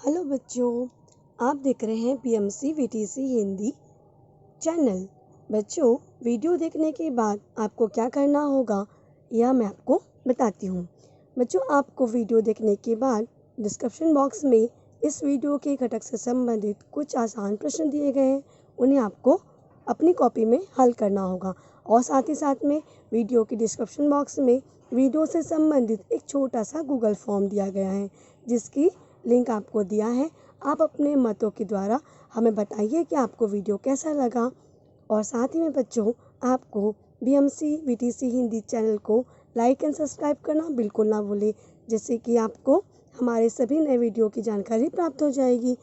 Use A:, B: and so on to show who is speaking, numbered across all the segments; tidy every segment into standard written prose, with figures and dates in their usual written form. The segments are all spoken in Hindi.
A: हेलो बच्चों, आप देख रहे हैं पीएमसी वीटीसी हिंदी चैनल। बच्चों, वीडियो देखने के बाद आपको क्या करना होगा यह मैं आपको बताती हूँ। बच्चों, आपको वीडियो देखने के बाद डिस्क्रिप्शन बॉक्स में इस वीडियो के घटक से संबंधित कुछ आसान प्रश्न दिए गए हैं, उन्हें आपको अपनी कॉपी में हल करना होगा। और साथ ही साथ में वीडियो के डिस्क्रिप्शन बॉक्स में वीडियो से संबंधित एक छोटा सा गूगल फॉर्म दिया गया है, जिसकी लिंक आपको दिया है। आप अपने मतों के द्वारा हमें बताइए कि आपको वीडियो कैसा लगा। और साथ ही में बच्चों, आपको बीएमसी वीटीसी हिंदी चैनल को लाइक एंड सब्सक्राइब करना बिल्कुल ना भूलें, जिससे कि आपको हमारे सभी नए वीडियो की जानकारी प्राप्त हो जाएगी।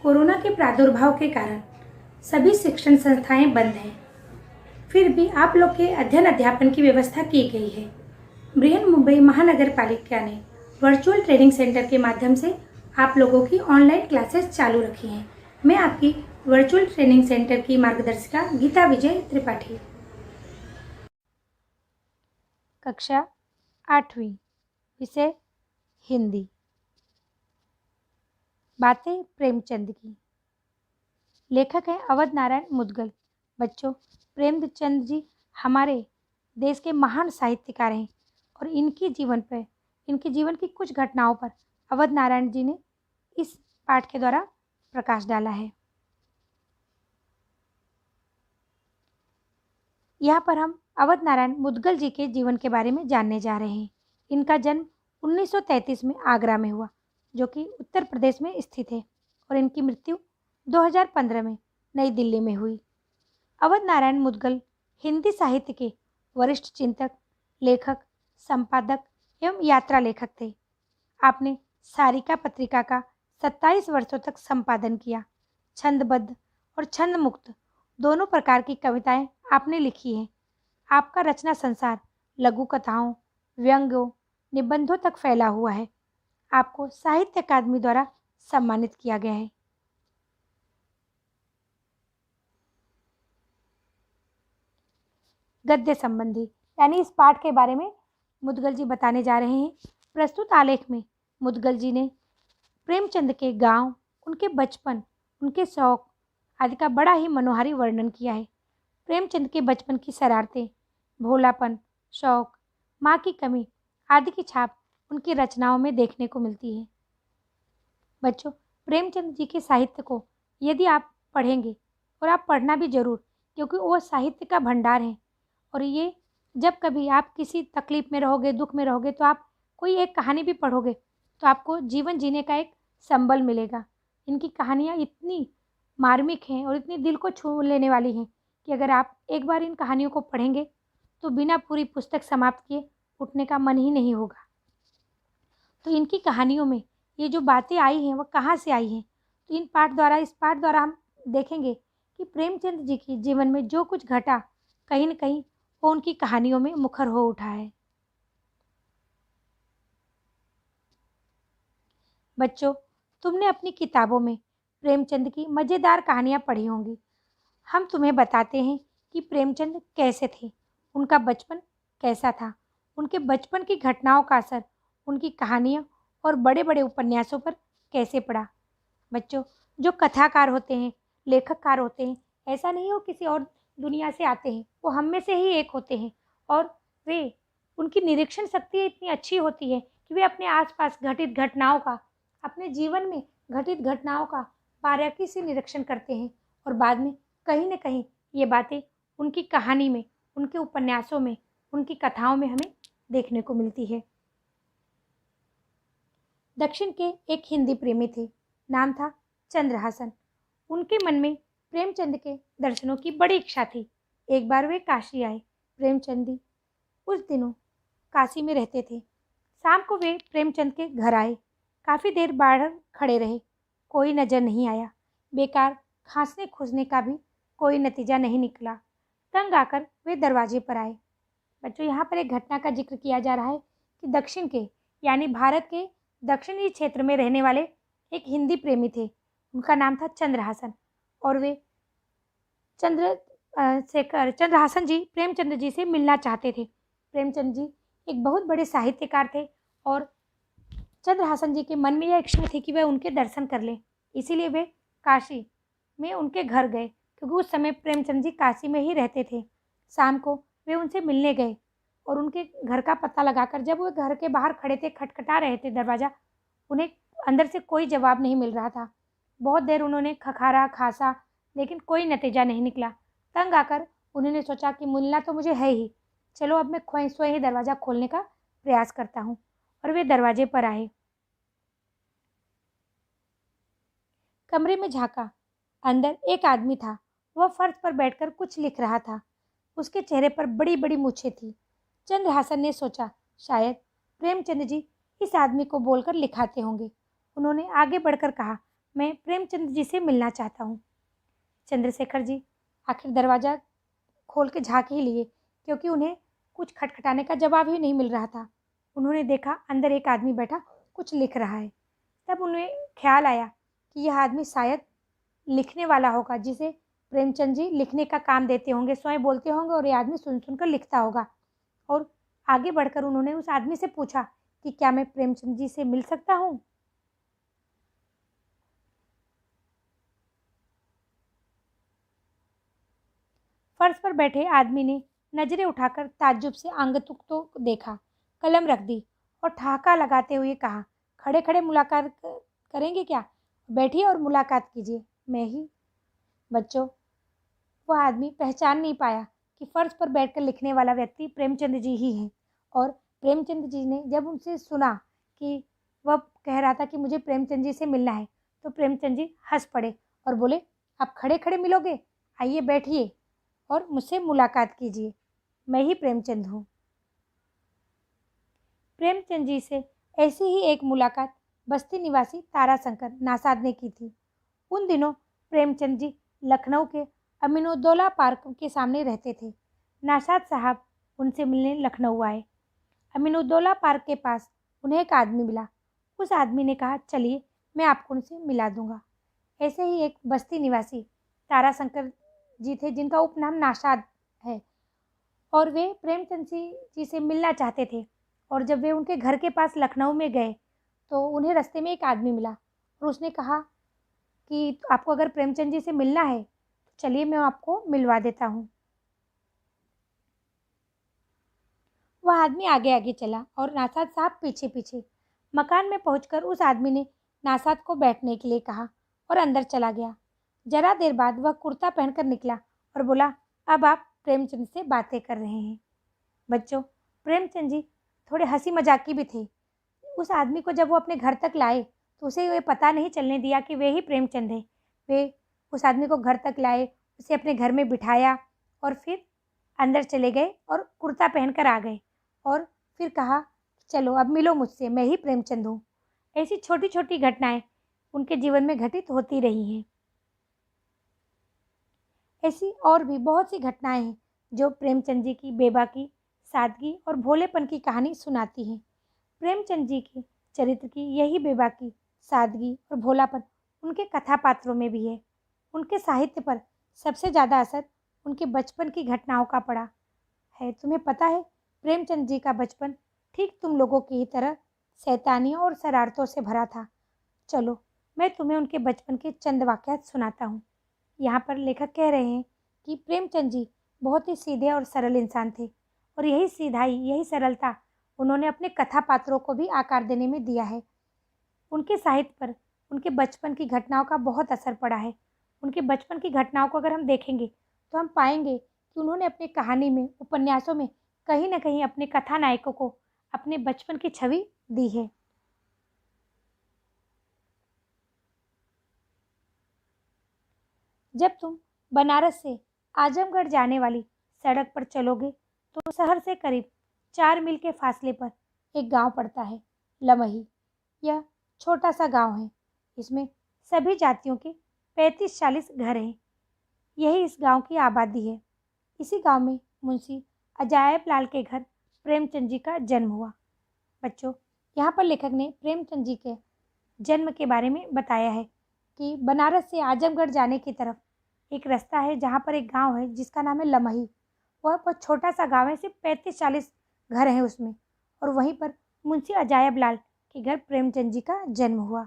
B: कोरोना के प्रादुर्भाव के कारण सभी शिक्षण संस्थाएं बंद हैं। फिर भी आप लोग के अध्ययन अध्यापन की व्यवस्था की गई है। बृहन-मुंबई महानगर पालिका ने वर्चुअल ट्रेनिंग सेंटर के माध्यम से आप लोगों की ऑनलाइन क्लासेस चालू रखी हैं। मैं आपकी वर्चुअल ट्रेनिंग सेंटर की मार्गदर्शिका गीता विजय त्रिपाठी। कक्षा 8वीं, विषय हिंदी। बातें प्रेमचंद की। लेखक हैं अवध नारायण मुदगल। बच्चों, प्रेमचंद जी हमारे देश के महान साहित्यकार हैं और इनके जीवन की कुछ घटनाओं पर अवध नारायण जी ने इस पाठ के द्वारा प्रकाश डाला है। यहाँ पर हम अवध नारायण मुदगल जी के जीवन के बारे में जानने जा रहे हैं। इनका जन्म 1933 में आगरा में हुआ, जो कि उत्तर प्रदेश में स्थित है, और इनकी मृत्यु 2015 में नई दिल्ली में हुई। अवध नारायण मुदगल हिंदी साहित्य के वरिष्ठ चिंतक, लेखक, संपादक एवं यात्रा लेखक थे। आपने सारिका पत्रिका का 27 वर्षों तक संपादन किया। छंदबद्ध और छंद मुक्त दोनों प्रकार की कविताएं आपने लिखी हैं। आपका रचना संसार लघु कथाओं, व्यंग्यों, निबंधों तक फैला हुआ है। आपको साहित्य अकादमी द्वारा सम्मानित किया गया है। गद्य संबंधी यानी इस पाठ के बारे में मुदगल जी बताने जा रहे हैं। प्रस्तुत आलेख में मुदगल जी ने प्रेमचंद के गांव, उनके बचपन, उनके शौक आदि का बड़ा ही मनोहारी वर्णन किया है। प्रेमचंद के बचपन की शरारतें, भोलापन, शौक, माँ की कमी आदि की छाप उनकी रचनाओं में देखने को मिलती है। बच्चों, प्रेमचंद जी के साहित्य को यदि आप पढ़ेंगे, और आप पढ़ना भी जरूर, क्योंकि वो साहित्य का भंडार है। और ये जब कभी आप किसी तकलीफ में रहोगे, दुख में रहोगे, तो आप कोई एक कहानी भी पढ़ोगे तो आपको जीवन जीने का एक संबल मिलेगा। इनकी कहानियाँ इतनी मार्मिक हैं और इतनी दिल को छू लेने वाली हैं कि अगर आप एक बार इन कहानियों को पढ़ेंगे तो बिना पूरी पुस्तक समाप्त किए उठने का मन ही नहीं होगा। तो इनकी कहानियों में ये जो बातें आई हैं वह कहाँ से आई हैं, तो इस पाठ द्वारा हम देखेंगे कि प्रेमचंद जी के जीवन में जो कुछ घटा, कहीं न कहीं वो उनकी कहानियों में मुखर हो उठा है। बच्चों, तुमने अपनी किताबों में प्रेमचंद की मज़ेदार कहानियाँ पढ़ी होंगी। हम तुम्हें बताते हैं कि प्रेमचंद कैसे थे, उनका बचपन कैसा था, उनके बचपन की घटनाओं का असर उनकी कहानियाँ और बड़े बड़े उपन्यासों पर कैसे पड़ा। बच्चों, जो कथाकार होते हैं, लेखककार होते हैं, ऐसा नहीं हो किसी और दुनिया से आते हैं, वो हम में से ही एक होते हैं। और वे उनकी निरीक्षण शक्ति इतनी अच्छी होती है कि वे अपने आसपास घटित घटनाओं का, अपने जीवन में घटित घटनाओं का बारीकी से निरीक्षण करते हैं, और बाद में कहीं न कहीं ये बातें उनकी कहानी में, उनके उपन्यासों में, उनकी कथाओं में हमें देखने को मिलती है। दक्षिण के एक हिंदी प्रेमी थे, नाम था चंद्रहासन। उनके मन में प्रेमचंद के दर्शनों की बड़ी इच्छा थी। एक बार वे काशी आए। प्रेमचंद जी उस दिनों काशी में रहते थे। शाम को वे प्रेमचंद के घर आए। काफ़ी देर बाहर खड़े रहे, कोई नज़र नहीं आया। बेकार खांसने खूंसने का भी कोई नतीजा नहीं निकला। तंग आकर वे दरवाजे पर आए। बच्चों, यहाँ पर एक घटना का जिक्र किया जा रहा है कि दक्षिण के यानी भारत के दक्षिणी क्षेत्र में रहने वाले एक हिंदी प्रेमी थे। उनका नाम था चंद्रहासन और वे चंद्रहासन जी प्रेमचंद जी से मिलना चाहते थे। प्रेमचंद जी एक बहुत बड़े साहित्यकार थे और चंद्रहासन जी के मन में यह इच्छा थी कि वह उनके दर्शन कर लें। इसीलिए वे काशी में उनके घर गए, क्योंकि उस समय प्रेमचंद जी काशी में ही रहते थे। शाम को वे उनसे मिलने गए और उनके घर का पता लगाकर जब वो घर के बाहर खड़े थे, खटखटा रहे थे दरवाज़ा, उन्हें अंदर से कोई जवाब नहीं मिल रहा था। बहुत देर उन्होंने खखारा खासा, लेकिन कोई नतीजा नहीं निकला। तंग आकर उन्होंने सोचा कि मिलना तो मुझे है ही, चलो अब मैं खोए सोए ही दरवाज़ा खोलने का प्रयास करता हूँ। और वे दरवाजे पर आए। कमरे में झांका, अंदर एक आदमी था। वह फर्श पर बैठकर कुछ लिख रहा था। उसके चेहरे पर बड़ी बड़ी मूछें थी। चंद्रहासन ने सोचा, शायद प्रेमचंद जी इस आदमी को बोलकर लिखाते होंगे। उन्होंने आगे बढ़कर कहा, मैं प्रेमचंद जी से मिलना चाहता हूँ। चंद्रशेखर जी आखिर दरवाज़ा खोल के झाँक ही लिए, क्योंकि उन्हें कुछ खटखटाने का जवाब ही नहीं मिल रहा था। उन्होंने देखा अंदर एक आदमी बैठा कुछ लिख रहा है। तब उन्हें ख्याल आया कि यह आदमी शायद लिखने वाला होगा, जिसे प्रेमचंद जी लिखने का काम देते होंगे, स्वयं बोलते होंगे और ये आदमी सुन सुनकर लिखता होगा। और आगे बढ़कर उन्होंने उस आदमी से पूछा कि क्या मैं प्रेमचंद जी से मिल सकता हूँ। फर्श पर बैठे आदमी ने नजरें उठाकर ताज्जुब से आंगतुक तो देखा, कलम रख दी और ठहाका लगाते हुए कहा, खड़े खड़े मुलाकात करेंगे क्या? बैठिए और मुलाकात कीजिए। मैं ही। बच्चों, वह आदमी पहचान नहीं पाया कि फर्श पर बैठकर लिखने वाला व्यक्ति प्रेमचंद जी ही हैं। और प्रेमचंद जी ने जब उनसे सुना कि वह कह रहा था कि मुझे प्रेमचंद जी से मिलना है, तो प्रेमचंद जी हंस पड़े और बोले, आप खड़े खड़े मिलोगे? आइए बैठिए और मुझसे मुलाकात कीजिए। मैं ही प्रेमचंद हूँ। प्रेमचंद जी से ऐसी ही एक मुलाकात बस्ती निवासी ताराशंकर नासाद ने की थी। उन दिनों प्रेमचंद जी लखनऊ के अमीनुद्दौला पार्क के सामने रहते थे। नासाद साहब उनसे मिलने लखनऊ आए। अमीनुद्दौला पार्क के पास उन्हें एक आदमी मिला। उस आदमी ने कहा, चलिए मैं आपको उनसे मिला दूंगा। ऐसे ही एक बस्ती निवासी ताराशंकर जी थे, जिनका उपनाम नासाद है, और वे प्रेमचंद जी से मिलना चाहते थे। और जब वे उनके घर के पास लखनऊ में गए, तो उन्हें रास्ते में एक आदमी मिला और उसने कहा कि आपको अगर प्रेमचंद जी से मिलना है तो चलिए मैं आपको मिलवा देता हूँ। वह आदमी आगे आगे चला और नासाद साहब पीछे पीछे। मकान में पहुंचकर उस आदमी ने नासाद को बैठने के लिए कहा और अंदर चला गया। जरा देर बाद वह कुर्ता पहनकर निकला और बोला, अब आप प्रेमचंद से बातें कर रहे हैं। बच्चों, प्रेमचंद जी थोड़े हंसी मजाकी भी थे। उस आदमी को जब वो अपने घर तक लाए तो उसे ये पता नहीं चलने दिया कि वे ही प्रेमचंद हैं। वे उस आदमी को घर तक लाए, उसे अपने घर में बिठाया और फिर अंदर चले गए और कुर्ता पहनकर आ गए और फिर कहा, चलो अब मिलो मुझसे, मैं ही प्रेमचंद हूँ। ऐसी छोटी छोटी घटनाएं उनके जीवन में घटित होती रही हैं। ऐसी और भी बहुत सी घटनाएं हैं जो प्रेमचंद जी की बेबाकी, सादगी और भोलेपन की कहानी सुनाती हैं। प्रेमचंद जी के चरित्र की यही बेबाकी, सादगी और भोलापन उनके कथा पात्रों में भी है। उनके साहित्य पर सबसे ज़्यादा असर उनके बचपन की घटनाओं का पड़ा है। तुम्हें पता है, प्रेमचंद जी का बचपन ठीक तुम लोगों की ही तरह शैतानियों और शरारतों से भरा था। चलो मैं तुम्हें उनके बचपन के चंद वाक़यात सुनाता हूँ। यहाँ पर लेखक कह रहे हैं कि प्रेमचंद जी बहुत ही सीधे और सरल इंसान थे और यही सीधाई, यही सरलता उन्होंने अपने कथा पात्रों को भी आकार देने में दिया है। उनके साहित्य पर उनके बचपन की घटनाओं का बहुत असर पड़ा है। उनके बचपन की घटनाओं को अगर हम देखेंगे तो हम पाएंगे कि उन्होंने अपनी कहानी में, उपन्यासों में कहीं न कहीं अपने कथानायकों को अपने बचपन की छवि दी है। जब तुम बनारस से आजमगढ़ जाने वाली सड़क पर चलोगे तो शहर से करीब 4 मील के फासले पर एक गांव पड़ता है, लमही। यह छोटा सा गांव है। इसमें सभी जातियों के 35-40 घर हैं। यही इस गांव की आबादी है। इसी गांव में मुंशी अजायब लाल के घर प्रेमचंद जी का जन्म हुआ। बच्चों, यहाँ पर लेखक ने प्रेमचंद जी के जन्म के बारे में बताया है कि बनारस से आजमगढ़ जाने की तरफ एक रास्ता है जहाँ पर एक गांव है जिसका नाम है लमही। वह बहुत छोटा सा गांव है, सिर्फ 35-40 घर हैं उसमें, और वहीं पर मुंशी अजायब लाल के घर प्रेमचंद जी का जन्म हुआ।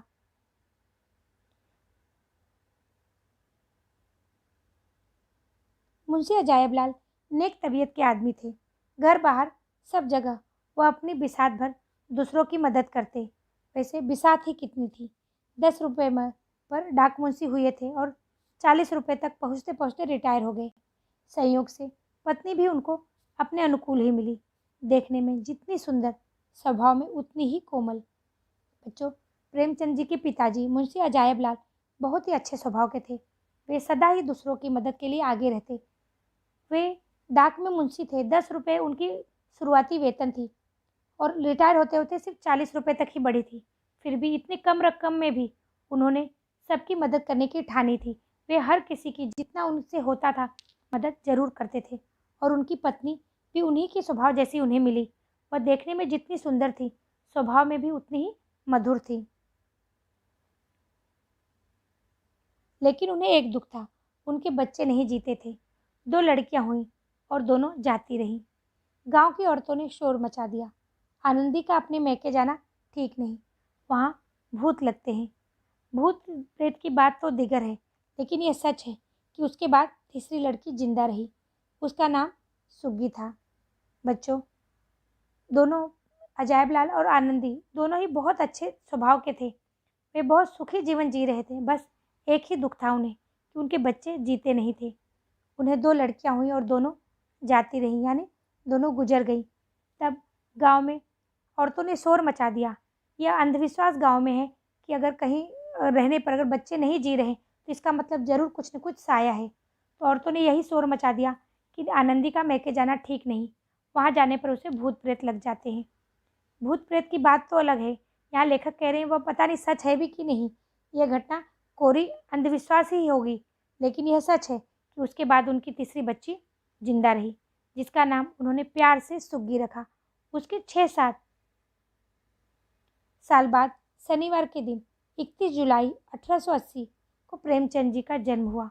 B: मुंशी अजायब लाल नेक तबीयत के आदमी थे। घर बाहर सब जगह वह अपनी बिसात भर दूसरों की मदद करते। वैसे बिसात ही कितनी थी, 10 रुपये में पर डाक मुंशी हुए थे और 40 रुपये तक पहुँचते पहुँचते रिटायर हो गए। संयोग से पत्नी भी उनको अपने अनुकूल ही मिली, देखने में जितनी सुंदर, स्वभाव में उतनी ही कोमल। बच्चों, प्रेमचंद जी के पिताजी मुंशी अजायब लाल बहुत ही अच्छे स्वभाव के थे। वे सदा ही दूसरों की मदद के लिए आगे रहते। वे डाक में मुंशी थे, 10 रुपये उनकी शुरुआती वेतन थी और रिटायर होते होते सिर्फ 40 रुपये तक ही बढ़ी थी। फिर भी इतनी कम रकम में भी उन्होंने सबकी मदद करने की ठानी थी। वे हर किसी की जितना उनसे होता था मदद जरूर करते थे, और उनकी पत्नी भी उन्हीं की स्वभाव जैसी उन्हें मिली। वह देखने में जितनी सुंदर थी, स्वभाव में भी उतनी ही मधुर थी। लेकिन उन्हें एक दुख था, उनके बच्चे नहीं जीते थे। 2 लड़कियां हुईं और दोनों जाती रहीं। गांव की औरतों ने शोर मचा दिया, आनंदी का अपने मैके जाना ठीक नहीं, वहाँ भूत लगते हैं। भूत प्रेत की बात तो दिगर है, लेकिन यह सच है कि उसके बाद तीसरी लड़की जिंदा रही। उसका नाम सुग्गी था। बच्चों, दोनों अजायब लाल और आनंदी दोनों ही बहुत अच्छे स्वभाव के थे। वे बहुत सुखी जीवन जी रहे थे। बस एक ही दुख था उन्हें कि उनके बच्चे जीते नहीं थे। उन्हें 2 लड़कियां हुई और दोनों जाती रहीं, यानी दोनों गुजर गई। तब गांव में औरतों ने शोर मचा दिया। यह अंधविश्वास गांव में है कि अगर कहीं रहने पर अगर बच्चे नहीं जी रहे तो इसका मतलब ज़रूर कुछ न कुछ साया है। तो औरतों ने यही शोर मचा दिया कि आनंदी का मैके जाना ठीक नहीं, वहाँ जाने पर उसे भूत प्रेत लग जाते हैं। भूत प्रेत की बात तो अलग है, यहाँ लेखक कह रहे हैं वह पता नहीं सच है भी कि नहीं। यह घटना कोरी अंधविश्वास ही होगी, लेकिन यह सच है कि उसके बाद उनकी तीसरी बच्ची जिंदा रही, जिसका नाम उन्होंने प्यार से सुग्गी रखा। उसके 6-7 साल बाद शनिवार के दिन 31 जुलाई 1880 को प्रेमचंद जी का जन्म हुआ।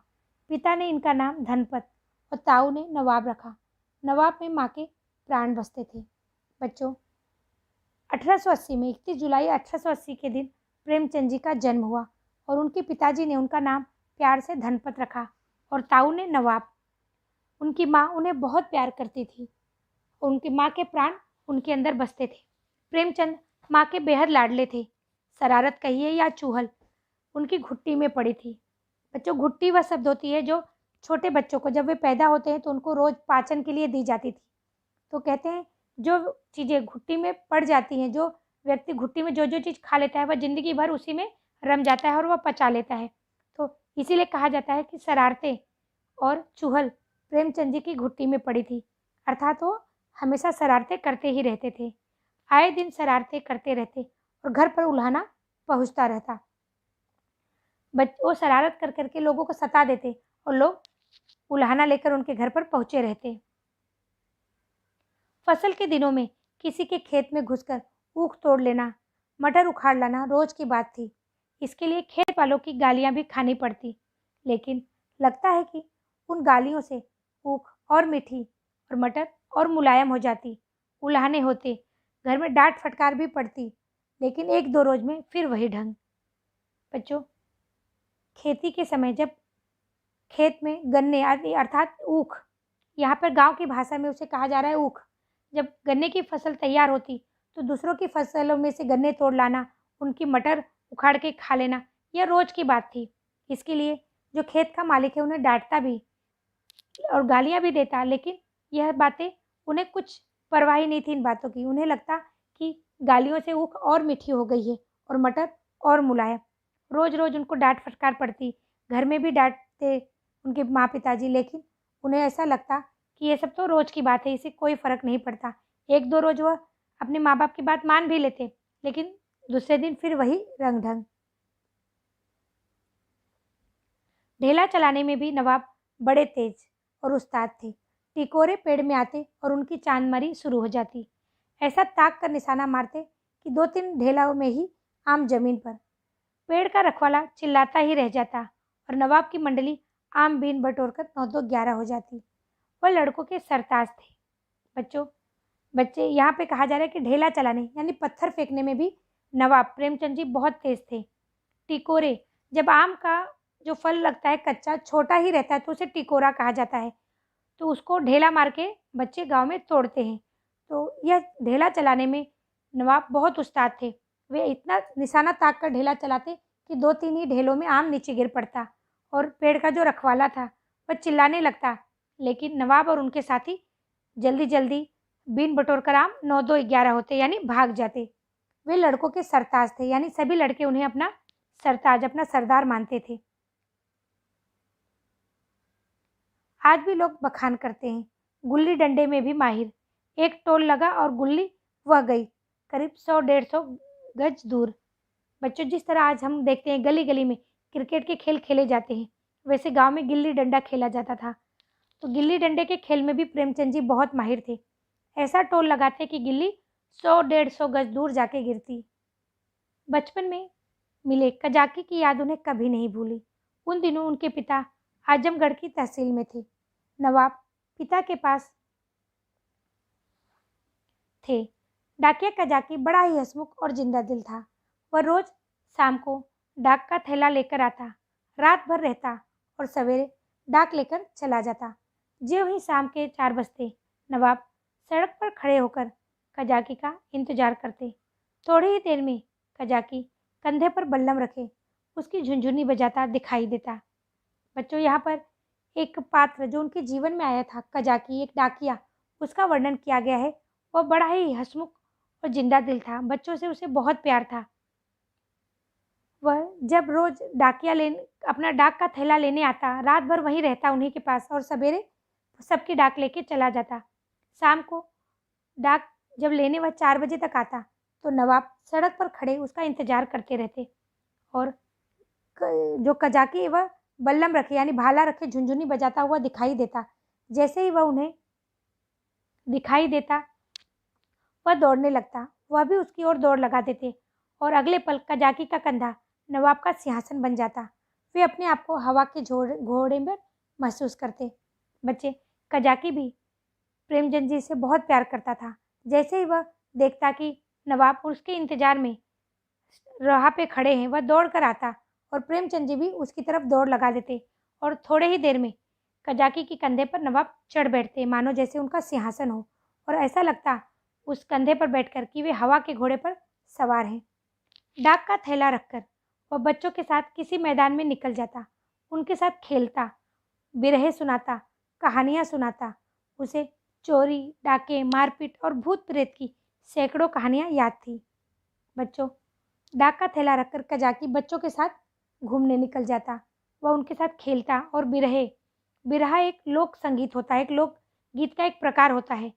B: पिता ने इनका नाम धनपत और ताऊ ने नवाब रखा। नवाब में माँ के प्राण बसते थे। बच्चों, 1880 में 31 जुलाई 1880 के दिन प्रेमचंद जी का जन्म हुआ और उनके पिताजी ने उनका नाम प्यार से धनपत रखा और ताऊ ने नवाब। उनकी माँ उन्हें बहुत प्यार करती थी और उनकी माँ के प्राण उनके अंदर बसते थे। प्रेमचंद माँ के बेहद लाडले थे। शरारत कहिए या चूहल उनकी घुट्टी में पड़ी थी। बच्चों, घुट्टी वह शब्द होती है जो छोटे बच्चों को जब वे पैदा होते हैं तो उनको रोज पाचन के लिए दी जाती थी। तो कहते हैं जो चीज़ें घुट्टी में पड़ जाती हैं, जो व्यक्ति घुट्टी में जो जो चीज़ खा लेता है वह जिंदगी भर उसी में रम जाता है और वह पचा लेता है। तो इसीलिए कहा जाता है कि शरारतें और चूहल प्रेमचंद जी की घुट्टी में पड़ी थी, अर्थात वो हमेशा शरारतें करते ही रहते थे। आए दिन शरारतें करते रहते और घर पर उल्हाना पहुंचता रहता। वो शरारत कर करके लोगों को सता देते और लोग उल्हाना लेकर उनके घर पर पहुंचे रहते। फसल के दिनों में किसी के खेत में घुसकर ऊख तोड़ लेना, मटर उखाड़ लाना रोज की बात थी। इसके लिए खेत वालों की गालियां भी खानी पड़ती, लेकिन लगता है कि उन गालियों से ऊख और मीठी और मटर और मुलायम हो जाती। उल्हाने होते, घर में डांट फटकार भी पड़ती, लेकिन 1-2 रोज में फिर वही ढंग। बच्चों, खेती के समय जब खेत में गन्ने आदि अर्थात ऊख, यहाँ पर गांव की भाषा में उसे कहा जा रहा है ऊख, जब गन्ने की फसल तैयार होती तो दूसरों की फसलों में से गन्ने तोड़ लाना, उनकी मटर उखाड़ के खा लेना, यह रोज की बात थी। इसके लिए जो खेत का मालिक है उन्हें डांटता भी और गालियां भी देता, लेकिन यह बातें उन्हें कुछ परवाह ही नहीं थी इन बातों की। उन्हें लगता कि गालियों से ऊख और मीठी हो गई है और मटर और मुलायम। रोज रोज उनको डांट फटकार पड़ती, घर में भी डांटते उनके माँ पिताजी, लेकिन उन्हें ऐसा लगता कि ये सब तो रोज की बात है, इससे कोई फर्क नहीं पड़ता। 1-2 रोज वह अपने माँ बाप की बात मान भी लेते, लेकिन दूसरे दिन फिर वही रंग ढंग। ढेला चलाने में भी नवाब बड़े तेज और उस्ताद थे। टिकोरे पेड़ में आते और उनकी चांदमारी शुरू हो जाती। ऐसा ताक कर निशाना मारते कि 2-3 ढेलाओं में ही आम जमीन पर। पेड़ का रखवाला चिल्लाता ही रह जाता और नवाब की मंडली आम बीन बटोरकर 9-11 हो जाती। वह लड़कों के सरताज थे। बच्चे यहाँ पे कहा जा रहा है कि ढेला चलाने यानी पत्थर फेंकने में भी नवाब प्रेमचंद जी बहुत तेज थे। टिकोरे, जब आम का जो फल लगता है कच्चा छोटा ही रहता है तो उसे टिकोरा कहा जाता है, तो उसको ढेला मार के बच्चे गांव में तोड़ते हैं। तो यह ढेला चलाने में नवाब बहुत उस्ताद थे। वे इतना निशाना ताक कर ढेला चलाते कि 2-3 ही ढेलों में आम नीचे गिर पड़ता और पेड़ का जो रखवाला था वह चिल्लाने लगता, लेकिन नवाब और उनके साथी जल्दी जल्दी बीन बटोर कर आम 9-2-11 होते यानी भाग जाते। वे लड़कों के सरताज थे यानी सभी लड़के उन्हें अपना सरताज, अपना सरदार मानते थे। आज भी लोग बखान करते हैं। गुल्ली डंडे में भी माहिर। एक टोल लगा और गुल्ली वह गई करीब 100-150 गज दूर। बच्चों, जिस तरह आज हम देखते हैं गली गली में क्रिकेट के खेल खेले जाते हैं, वैसे गांव में गिल्ली डंडा खेला जाता था। तो गिल्ली डंडे के खेल में भी प्रेमचंद जी बहुत माहिर थे। ऐसा टोल लगाते कि गिल्ली 100-150 गज दूर जाके गिरती। बचपन में मिले कजाकी की याद उन्हें कभी नहीं भूली। उन दिनों उनके पिता आजमगढ़ की तहसील में थे। नवाब पिता के पास थे। डाकिया कजाकी बड़ा ही हंसमुख और जिंदा दिल था। वह रोज शाम को डाक का थैला लेकर आता, रात भर रहता और सवेरे डाक लेकर चला जाता। ज्यों ही शाम के 4 बजते, नवाब सड़क पर खड़े होकर कजाकी का इंतजार करते। थोड़ी ही देर में कजाकी कंधे पर बल्लम रखे उसकी झुनझुनी बजाता दिखाई देता। बच्चों, यहाँ पर एक पात्र जो उनके जीवन में आया था, कजाकी एक डाकिया, उसका वर्णन किया गया है। वह बड़ा ही हंसमुख और जिंदा दिल था। बच्चों से उसे बहुत प्यार था। वह जब रोज डाकिया लेने अपना डाक का थैला लेने आता, रात भर वहीं रहता उन्हीं के पास और सवेरे सबकी डाक लेके चला जाता। शाम को डाक जब लेने वह 4 बजे तक आता तो नवाब सड़क पर खड़े उसका इंतजार करते रहते और जो कजाकी वह बल्लम रखे यानी भाला रखे झुनझुनी बजाता हुआ दिखाई देता। जैसे ही वह उन्हें दिखाई देता वह दौड़ने लगता। वह भी उसकी ओर दौड़ लगा देते और अगले पल कजाकी का कंधा नवाब का सिंहासन बन जाता। वे अपने आप को हवा के घोड़े में महसूस करते। बच्चे, कजाकी भी प्रेमचंद जी से बहुत प्यार करता था। जैसे ही वह देखता कि नवाब उसके इंतजार में राह पे खड़े हैं, वह दौड़ कर आता और प्रेमचंद जी भी उसकी तरफ दौड़ लगा देते और थोड़े ही देर में कजाकी के कंधे पर नवाब चढ़ बैठते, मानो जैसे उनका सिंहासन हो और ऐसा लगता उस कंधे पर बैठकर कि वे हवा के घोड़े पर सवार हैं। डाक का थैला रखकर वह बच्चों के साथ किसी मैदान में निकल जाता, उनके साथ खेलता, बिरहे सुनाता, कहानियाँ सुनाता। उसे चोरी, डाके, मारपीट और भूत प्रेत की सैकड़ों कहानियाँ याद थी। बच्चों, डाक का थैला रखकर कजाकी बच्चों के साथ घूमने निकल जाता। वह उनके साथ खेलता और बिरहा एक लोक संगीत होता है, एक लोक गीत का एक प्रकार होता है।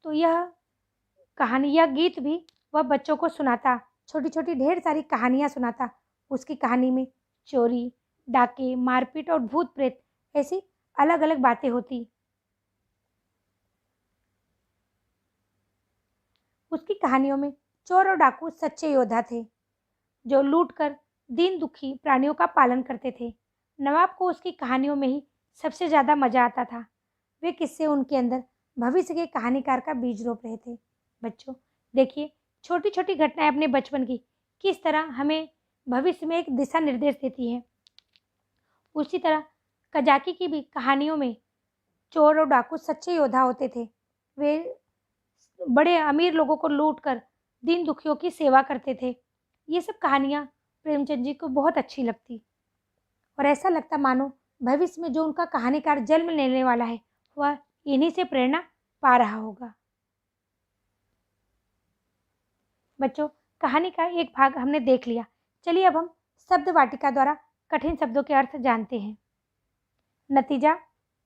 B: तो यह गीत भी वह बच्चों को सुनाता, छोटी छोटी ढेर सारी कहानियाँ सुनाता। उसकी कहानी में चोरी, डाके, मारपीट और भूत प्रेत ऐसी अलग अलग बातें होती। उसकी कहानियों में चोर और डाकू सच्चे योद्धा थे जो लूटकर दीन दुखी प्राणियों का पालन करते थे। नवाब को उसकी कहानियों में ही सबसे ज़्यादा मजा आता था। वे किस्से उनके अंदर भविष्य के कहानीकार का बीज रोप रहे थे। बच्चों, देखिए, छोटी छोटी घटनाएं अपने बचपन की किस तरह हमें भविष्य में एक दिशा निर्देश देती है। उसी तरह कजाकी की भी कहानियों में चोर और डाकू सच्चे योद्धा होते थे। वे बड़े अमीर लोगों को लूट कर दीन दुखियों की सेवा करते थे। ये सब कहानियाँ प्रेमचंद जी को बहुत अच्छी लगती और ऐसा लगता मानो भविष्य में जो उनका कहानीकार जन्म लेने वाला है वह इन्हीं से प्रेरणा पा रहा होगा। बच्चों, कहानी का एक भाग हमने देख लिया। चलिए अब हम शब्द वाटिका द्वारा कठिन शब्दों के अर्थ जानते हैं। नतीजा,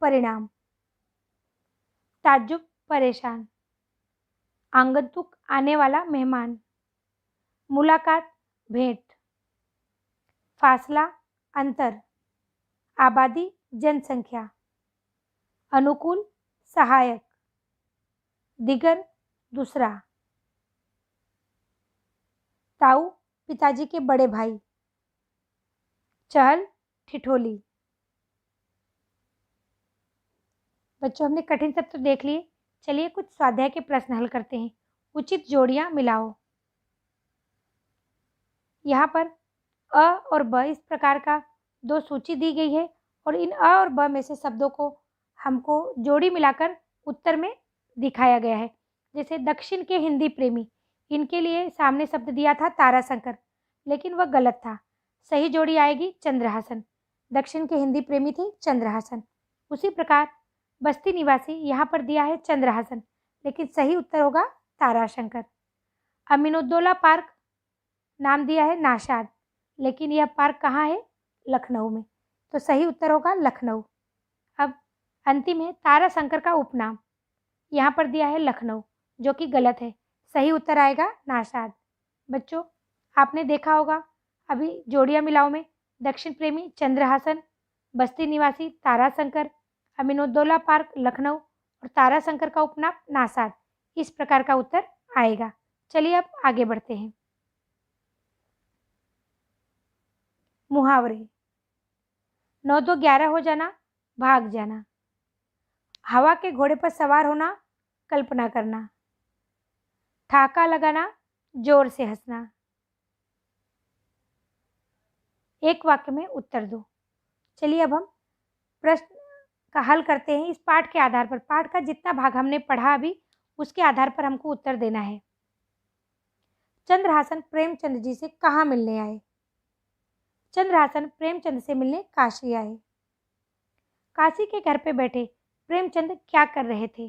B: परिणाम। ताज्जुब, परेशान। आगंतुक, आने वाला मेहमान। मुलाकात, भेंट। फासला, अंतर। आबादी, जनसंख्या। अनुकूल, सहायक, दिगर दूसरा, ताऊ पिताजी के बड़े भाई, चहल ठिठोली। बच्चों हमने कठिन शब्द तो देख लिए, चलिए कुछ स्वाध्याय के प्रश्न हल करते हैं। उचित जोड़ियां मिलाओ। यहाँ पर अ और ब इस प्रकार का दो सूची दी गई है और इन अ और ब में से शब्दों को हमको जोड़ी मिलाकर उत्तर में दिखाया गया है। जैसे दक्षिण के हिंदी प्रेमी, इनके लिए सामने शब्द दिया था ताराशंकर, लेकिन वह गलत था। सही जोड़ी आएगी चंद्रहासन। दक्षिण के हिंदी प्रेमी थे चंद्रहासन। उसी प्रकार बस्ती निवासी, यहाँ पर दिया है चंद्रहासन, लेकिन सही उत्तर होगा ताराशंकर। अमीनुद्दौला पार्क नाम दिया है नाशाद, लेकिन यह पार्क कहाँ है? लखनऊ में, तो सही उत्तर होगा लखनऊ। अब अंतिम है ताराशंकर का उपनाम, यहाँ पर दिया है लखनऊ, जो कि गलत है। सही उत्तर आएगा नाशाद। बच्चों आपने देखा होगा अभी जोड़ियां मिलाओ में दक्षिण प्रेमी चंद्रहासन, बस्ती निवासी ताराशंकर, अमीनुद्दौला पार्क लखनऊ और ताराशंकर का उपनाम नाशाद, इस प्रकार का उत्तर आएगा। चलिए अब आगे बढ़ते हैं। मुहावरे। 9 2 11 हो जाना, भाग जाना, हवा के घोड़े पर सवार होना, कल्पना करना, ठाका लगाना, जोर से हंसना। एक वाक्य में उत्तर दो। चलिए अब हम प्रश्न का हल करते हैं इस पाठ के आधार पर। पाठ का जितना भाग हमने पढ़ा अभी, उसके आधार पर हमको उत्तर देना है। चंद्रहासन प्रेमचंद जी से कहाँ मिलने आए? चंद्रहासन प्रेमचंद से मिलने काशी आए। काशी के घर पर बैठे प्रेमचंद क्या कर रहे थे?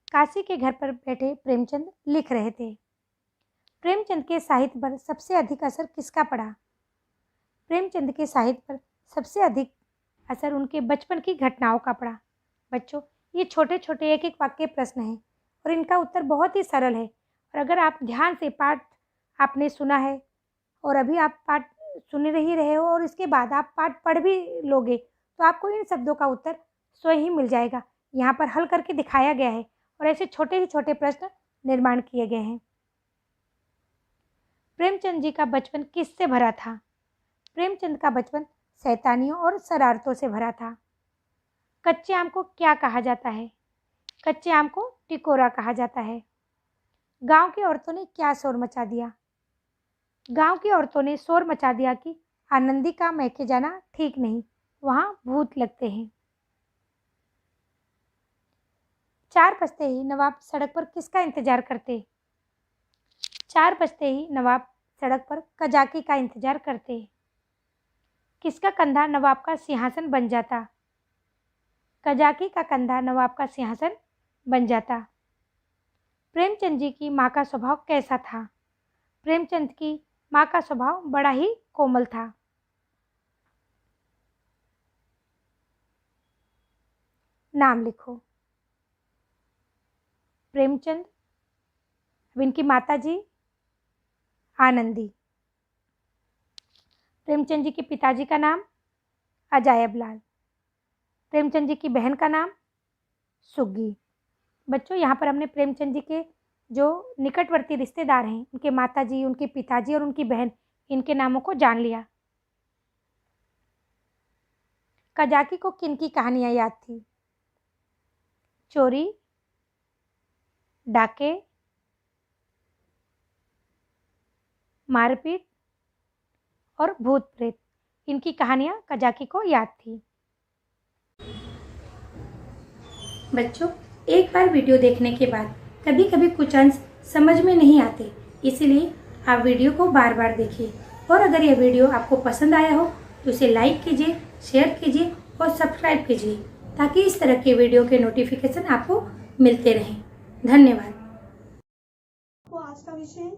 B: काशी के घर पर बैठे प्रेमचंद लिख रहे थे। प्रेमचंद के साहित्य पर सबसे अधिक असर किसका पड़ा? प्रेमचंद के साहित्य पर सबसे अधिक असर उनके बचपन की घटनाओं का पड़ा। बच्चों ये छोटे छोटे एक एक वाक्य प्रश्न हैं और इनका उत्तर बहुत ही सरल है। और अगर आप ध्यान से पाठ आपने सुना है और अभी आप पाठ सुन ही रहे हो और इसके बाद आप पाठ पढ़ भी लोगे, तो आपको इन शब्दों का उत्तर स्वयं ही मिल जाएगा। यहाँ पर हल करके दिखाया गया है और ऐसे छोटे ही छोटे प्रश्न निर्माण किए गए हैं। प्रेमचंद जी का बचपन किससे भरा था? प्रेमचंद का बचपन शैतानियों और शरारतों से भरा था। कच्चे आम को क्या कहा जाता है? कच्चे आम को टिकोरा कहा जाता है। गांव की औरतों ने क्या शोर मचा दिया? गांव की औरतों ने शोर मचा दिया कि आनंदी का मैके जाना ठीक नहीं, वहां भूत लगते हैं। 4 बजते ही नवाब सड़क पर किसका इंतजार करते? 4 बजते ही नवाब सड़क पर कजाकी का इंतजार करते। किसका कंधा नवाब का सिंहासन बन जाता? कजाकी का कंधा नवाब का सिंहासन बन जाता। प्रेमचंद जी की माँ का स्वभाव कैसा था? प्रेमचंद की माँ का स्वभाव बड़ा ही कोमल था। नाम लिखो। प्रेमचंद, अब इनकी माता जी आनंदी। प्रेमचंद जी के पिताजी का नाम अजायब लाल। प्रेमचंद जी की बहन का नाम सुग्गी। बच्चों यहाँ पर हमने प्रेमचंद जी के जो निकटवर्ती रिश्तेदार हैं, उनके माताजी, उनके पिताजी और उनकी बहन, इनके नामों को जान लिया। कजाकी को किन की कहानियां याद थी? चोरी, डाके, मारपीट और भूत प्रेत, इनकी कहानियां कजाकी को याद थी। बच्चों एक बार वीडियो देखने के बाद कभी कभी कुछ अंश समझ में नहीं आते, इसीलिए आप वीडियो को बार बार देखिए। और अगर यह वीडियो आपको पसंद आया हो तो इसे लाइक कीजिए, शेयर कीजिए और सब्सक्राइब कीजिए, ताकि इस तरह के वीडियो के नोटिफिकेशन आपको मिलते रहें। धन्यवाद।
A: तो आज का विषय,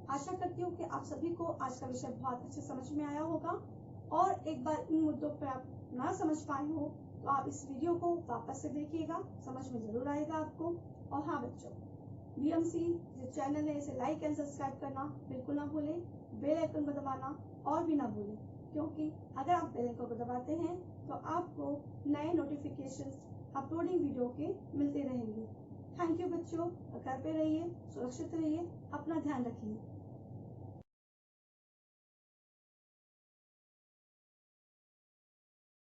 A: आशा करती हूँ कि आप सभी को आज का विषय बहुत अच्छे समझ में आया होगा। और एक बार इन मुद्दों पर आप ना समझ पाए हो तो आप इस वीडियो को वापस से देखिएगा, समझ में जरूर आएगा आपको। और हाँ बच्चों, बीएमसी जो चैनल है इसे लाइक एंड सब्सक्राइब करना बिल्कुल ना भूलें, बेल आइकन को दबाना और भी ना भूलें, क्योंकि अगर आप बेल आइकन को दबाते हैं तो आपको नए नोटिफिकेशंस अपलोडिंग वीडियो के मिलते रहेंगे। थैंक यू बच्चों। घर पे रहिए, सुरक्षित रहिए, अपना ध्यान रखिए।